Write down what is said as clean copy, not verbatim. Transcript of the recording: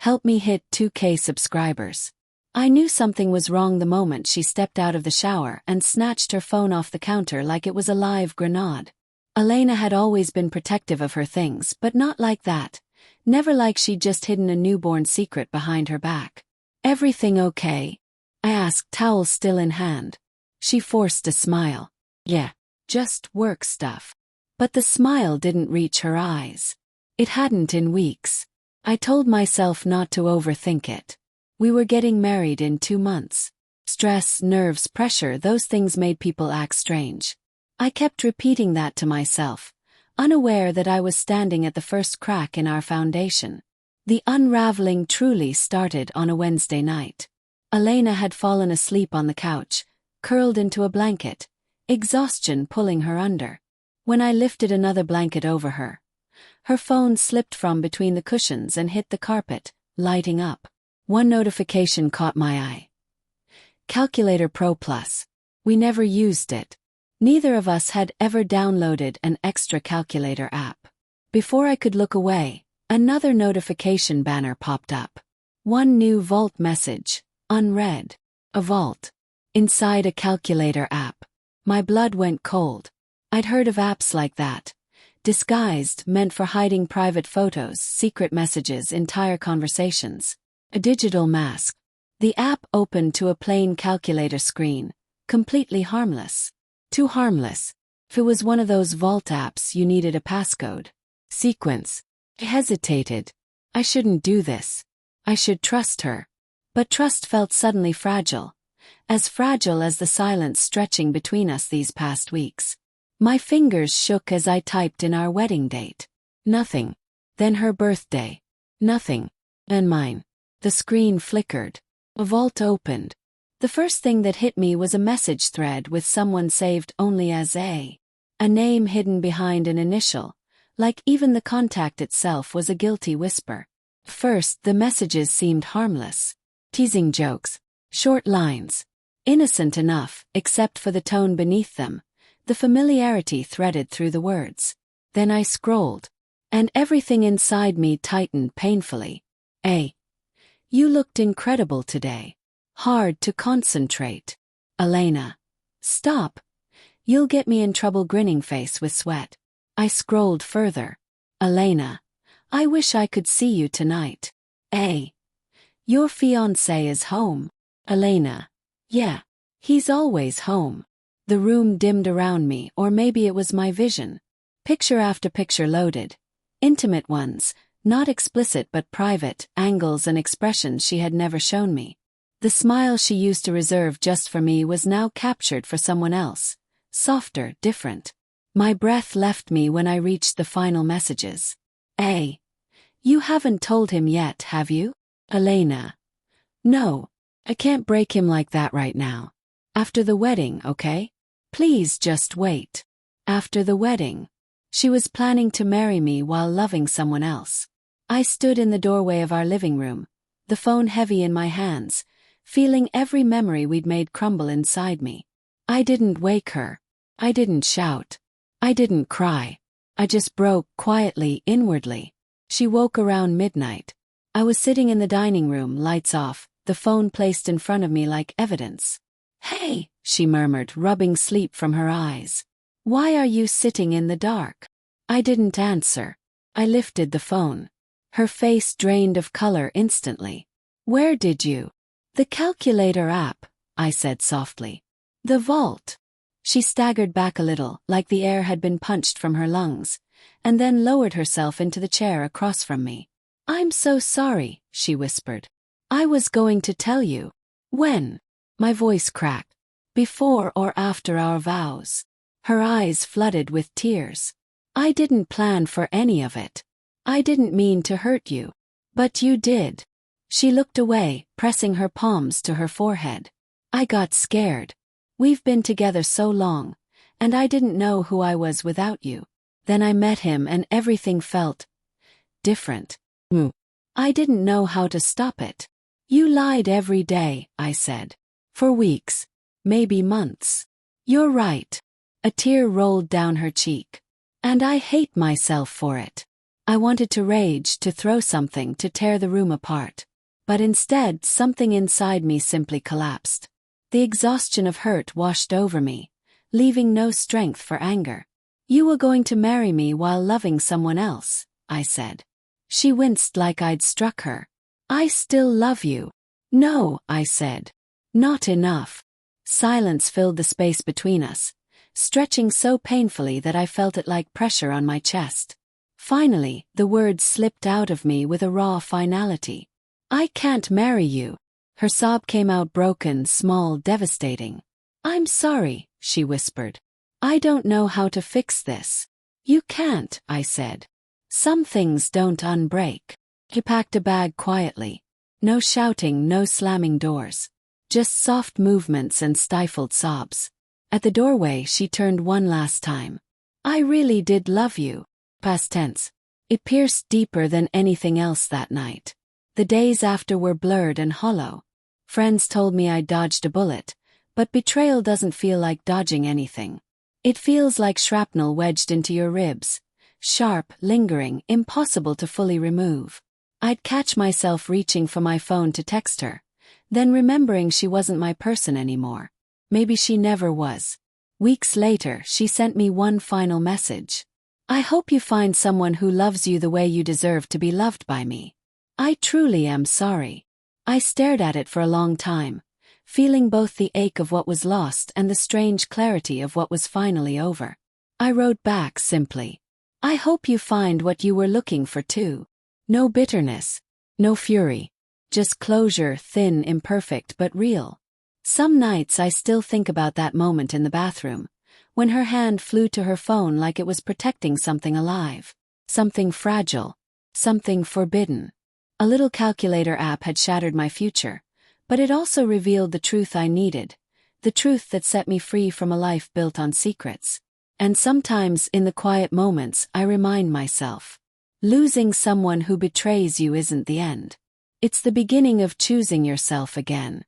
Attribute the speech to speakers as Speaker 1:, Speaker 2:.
Speaker 1: Help me hit 2K subscribers. I knew something was wrong the moment she stepped out of the shower and snatched her phone off the counter like it was a live grenade. Elena had always been protective of her things, but not like that. Never like she'd just hidden a newborn secret behind her back. Everything okay? I asked, towel still in hand. She forced a smile. Yeah, just work stuff. But the smile didn't reach her eyes. It hadn't in weeks. I told myself not to overthink it. We were getting married in 2 months. Stress, nerves, pressure, those things made people act strange. I kept repeating that to myself, unaware that I was standing at the first crack in our foundation. The unraveling truly started on a Wednesday night. Elena had fallen asleep on the couch, curled into a blanket, exhaustion pulling her under. When I lifted another blanket over her, her phone slipped from between the cushions and hit the carpet, lighting up. One notification caught my eye. Calculator Pro Plus. We never used it. Neither of us had ever downloaded an extra calculator app. Before I could look away, another notification banner popped up. One new vault message, unread. A vault. Inside a calculator app. My blood went cold. I'd heard of apps like that. Disguised, meant for hiding private photos, secret messages, entire conversations. A digital mask. The app opened to a plain calculator screen, completely harmless. Too harmless. If it was one of those vault apps, you needed a passcode. Sequence. I hesitated. I shouldn't do this. I should trust her. But trust felt suddenly fragile. As fragile as the silence stretching between us these past weeks. My fingers shook as I typed in our wedding date. Nothing. Then her birthday. Nothing. And mine. The screen flickered. A vault opened. The first thing that hit me was a message thread with someone saved only as a name hidden behind an initial, like even the contact itself was a guilty whisper. First, the messages seemed harmless. Teasing jokes. Short lines. Innocent enough, except for the tone beneath them. The familiarity threaded through the words. Then I scrolled. And everything inside me tightened painfully. You looked incredible today. Hard to concentrate. Elena. Stop. You'll get me in trouble, grinning face with sweat. I scrolled further. Elena. I wish I could see you tonight. Your fiancé is home. Elena. Yeah. He's always home. The room dimmed around me, or maybe it was my vision. Picture after picture loaded. Intimate ones, not explicit but private, angles and expressions she had never shown me. The smile she used to reserve just for me was now captured for someone else. Softer, different. My breath left me when I reached the final messages. You haven't told him yet, have you? Elena. No. I can't break him like that right now. After the wedding, okay? Please just wait. After the wedding. She was planning to marry me while loving someone else. I stood in the doorway of our living room, the phone heavy in my hands, feeling every memory we'd made crumble inside me. I didn't wake her. I didn't shout. I didn't cry. I just broke quietly, inwardly. She woke around midnight. I was sitting in the dining room, lights off, the phone placed in front of me like evidence. Hey, she murmured, rubbing sleep from her eyes. Why are you sitting in the dark? I didn't answer. I lifted the phone. Her face drained of color instantly. Where did you? The calculator app, I said softly. The vault. She staggered back a little, like the air had been punched from her lungs, and then lowered herself into the chair across from me. I'm so sorry, she whispered. I was going to tell you. When? My voice cracked. Before or after our vows. Her eyes flooded with tears. I didn't plan for any of it. I didn't mean to hurt you. But you did. She looked away, pressing her palms to her forehead. I got scared. We've been together so long, and I didn't know who I was without you. Then I met him and everything felt different. I didn't know how to stop it. You lied every day, I said. For weeks. Maybe months. You're right. A tear rolled down her cheek. And I hate myself for it. I wanted to rage, to throw something, to tear the room apart. But instead, something inside me simply collapsed. The exhaustion of hurt washed over me, leaving no strength for anger. "You were going to marry me while loving someone else," I said. She winced like I'd struck her. "I still love you." "No," I said. "Not enough." Silence filled the space between us, stretching so painfully that I felt it like pressure on my chest. Finally, the words slipped out of me with a raw finality. "I can't marry you." Her sob came out broken, small, devastating. "I'm sorry," she whispered. "I don't know how to fix this." "You can't," I said. "Some things don't unbreak." He packed a bag quietly. No shouting, no slamming doors. Just soft movements and stifled sobs. At the doorway, she turned one last time. "I really did love you." Past tense. It pierced deeper than anything else that night. The days after were blurred and hollow. Friends told me I dodged a bullet, but betrayal doesn't feel like dodging anything. It feels like shrapnel wedged into your ribs. Sharp, lingering, impossible to fully remove. I'd catch myself reaching for my phone to text her, then remembering she wasn't my person anymore. Maybe she never was. Weeks later, she sent me one final message. "I hope you find someone who loves you the way you deserve to be loved by me. I truly am sorry." I stared at it for a long time, feeling both the ache of what was lost and the strange clarity of what was finally over. I wrote back simply, "I hope you find what you were looking for too." No bitterness, no fury. Just closure, thin, imperfect, but real. Some nights I still think about that moment in the bathroom, when her hand flew to her phone like it was protecting something alive. Something fragile. Something forbidden. A little calculator app had shattered my future, but it also revealed the truth I needed, the truth that set me free from a life built on secrets. And sometimes, in the quiet moments, I remind myself, losing someone who betrays you isn't the end. It's the beginning of choosing yourself again.